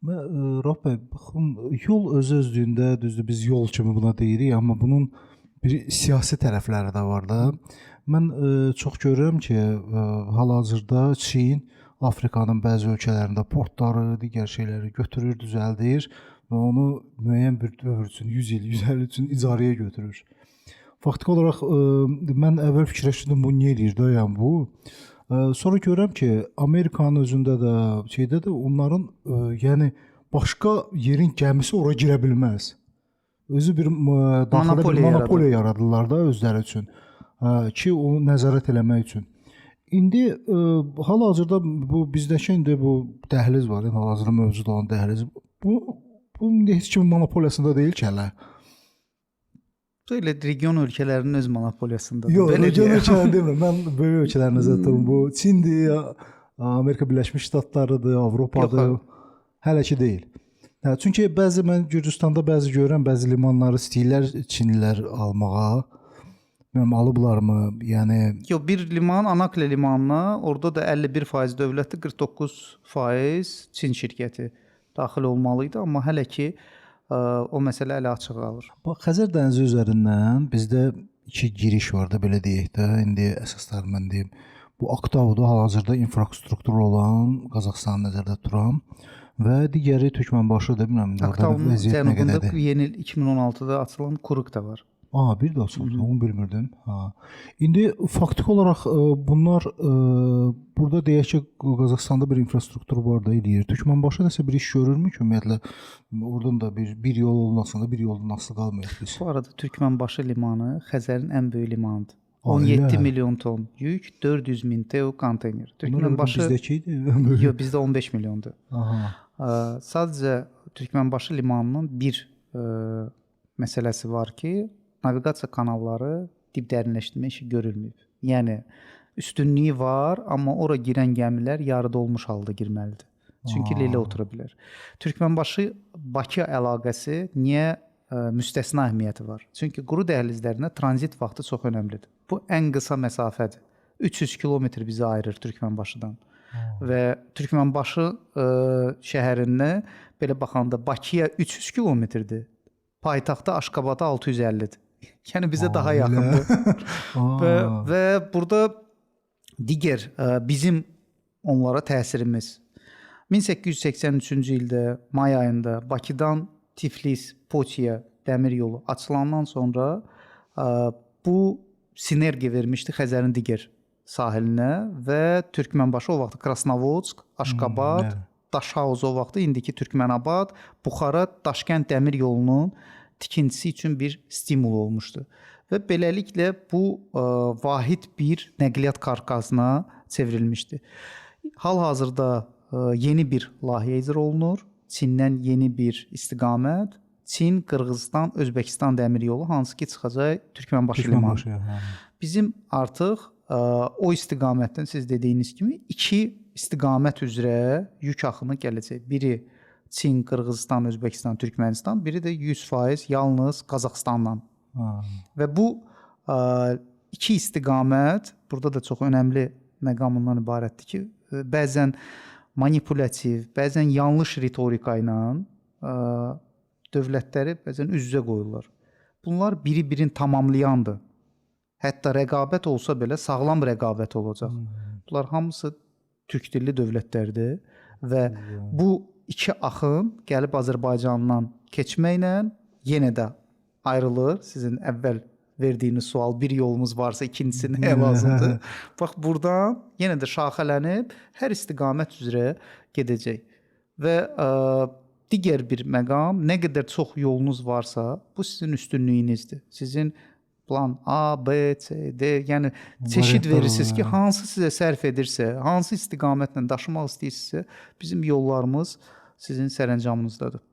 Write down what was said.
Rauf bəy, baxın, yol öz-özlüyündə düzdür, biz yol kimi buna deyirik, amma bunun bir siyasi tərəfləri də var da. Mən çox görürəm ki, hal-hazırda Çin Afrikanın bəzi ölkələrində portları, digər şeyləri götürür, düzəldir və onu müəyyən bir dövr üçün, 100 il, 150 il üçün icarəyə götürür. Faktiki olaraq mən əvvəl fikirləşdim bu niyə eləyir də, yəni bu. Sonra görürəm ki, Amerikanın özündə də, şeydə də onların yəni başqa yerin gəmisi ora girə bilməz. Özü bir daxildə bir monopoliya yaradırlar da özləri üçün. Ki onu nəzarət eləmək üçün. İndi hal-hazırda bu bizdəki indi bu dəhliz var, hal-hazırda mövcud olan dəhliz. Bu indi heç kimin monopoliyasında deyil ki hələ. Elə region ölkələrinin öz monopoliyasındadır. Yox, region ölkələri demirəm. Mən böyük ölkələri nəzərdə tuturam. Bu Çindir, Amerika Birləşmiş Ştatlarıdır, Avropadır. Hələ ki deyil. Çünki bəzi mən Gürcüstanda bəzi görürəm, bəzi limanları istəyirlər Çinlilər almağa. Bilmirəm alıblarmı? Yəni yox, bir liman Anakle limanına, orada da 51% dövlətdir, 49% Çin şirkəti daxil olmalı idi, amma hələ ki o məsələ hələ açıq qalır. Bax, Xəzər dənizi üzərindən bizdə iki giriş var da, belə deyək də. İndi əsasları mən deyim. Bu Aktauda hal-hazırda infrastruktur olan Qazaxıstanı nəzərdə tuturam və digəri Türkmənbaşı da bilmirəm. Aktau'nun cənubunda yeni il 2016-da açılan Kuruk da var. Bir də açıldı, onu bilmirdim. İndi faktiki olaraq bunlar burada deyək ki, Qazaxstanda bir infrastruktur var da eləyir. Türkmənbaşı nəsə bir iş görürmü ki, ümumiyyətlə oradan da bir yol olmasın da bir yoldan asılı qalmayaq biz. Bu arada Türkmənbaşı limanı Xəzərin ən böyük limanıdır. 17 milyon ton yük, 400 min TEU konteyner. Türkmənbaşı bizdəki idi. Yox, bizdə 15 milyondur. Sadəcə Türkmənbaşı limanının bir məsələsi var ki, naviqasiya kanalları dib dərinləşdirmə işi görülməyib. Yəni üstünlüyü var, amma ora girən gəmilər yarıda olmuş halda girməlidir. Çünki lelə otura bilər. Türkmənbaşı Bakı əlaqəsi niyə müstəsna əhəmiyyəti var? Çünki quru dəhlizlərinə tranzit vaxtı çox önəmlidir. Bu ən qısa məsafədir. 300 kilometr bizi ayırır Türkmənbaşıdan. Və Türkmənbaşı şəhərində belə baxanda Bakıya 300 kilometrdir. Paytaxtda Aşqabada 650-dir. Yəni bizə daha yaxındır. və burada digər bizim onlara təsirimiz 1883-cü ildə may ayında Bakıdan Tiflis, Poçiya dəmir yolu açılandan sonra bu sinergiya vermişdi Xəzərin digər sahilinə və Türkmənbaşı o vaxt Krasnovodsk, Aşqabad, Daşhauz o vaxt indiki Türkmənabad, Buxara, Daşkənd dəmir yolunun tikintisi üçün bir stimul olmuşdu. Və beləliklə bu vahid bir nəqliyyat karkasına çevrilmişdi. Hal-hazırda yeni bir layihə icra olunur. Çindən yeni bir istiqamət. Çin, Qırğızstan, Özbəkistan dəmir yolu, hansı ki çıxacaq Türkmənbaşı limanı. Bizim artıq o istiqamətdən siz dediyiniz kimi iki istiqamət üzrə yük axını gələcək. Biri Çin, Qırğızstan, Özbəkistan, Türkmənistan, biri də 100% yalnız Qazaxstandan. Və bu iki istiqamət burada da çox önəmli məqamından ibarətdir ki, bəzən manipulativ, bəzən yanlış ritorika ilə dövlətləri bəzən üz-üzə qoyurlar. Bunlar biri-birini tamamlayandır. Hətta rəqabət olsa belə sağlam rəqabət olacaq. Bunlar hamısı türk dilli dövlətlərdir və bu iki axın gəlib Azərbaycandan keçməklə yenə də ayrılır. Sizin əvvəl verdiyiniz sual, bir yolumuz varsa ikincisi nəyə lazımdır? Bax, buradan yenə də şaxələnib hər istiqamət üzrə gedəcək. Və digər bir məqam, nə qədər çox yolunuz varsa, bu sizin üstünlüyünüzdür. Sizin plan A, B, C, D, yəni çeşid verirsiniz ki, hansı sizə sərf edirsə, hansı istiqamətlə daşımaq istəyirsinizsə, bizim yollarımız sizin sərəncamınızdadır.